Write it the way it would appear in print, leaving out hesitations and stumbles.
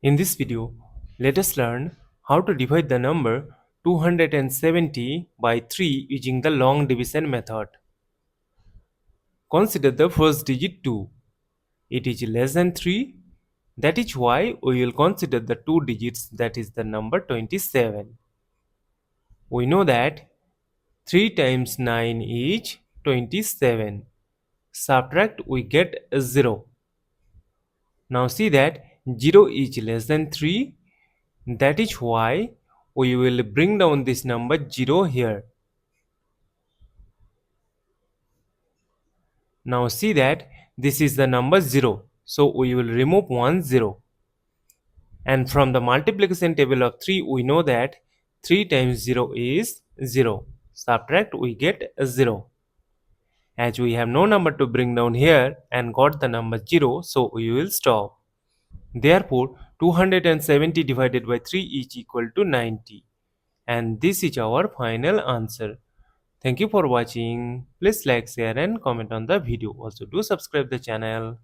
In this video, let us learn how to divide the number 270 by 3 using the long division method. Consider the first digit 2. It is less than 3. That is why we will consider the two digits, that is the number 27. We know that 3 times 9 is 27. Subtract, we get a 0. Now see that 0 is less than 3. That is why we will bring down this number 0 here. Now see that this is the number 0. So we will remove 1 0. And from the multiplication table of 3 we know that 3 times 0 is 0. Subtract, we get a 0. As we have no number to bring down here and got the number 0, so we will stop. Therefore 270 divided by 3 is equal to 90. And this is our final answer. Thank you for watching. Please like, share and comment on the video. Also do subscribe the channel.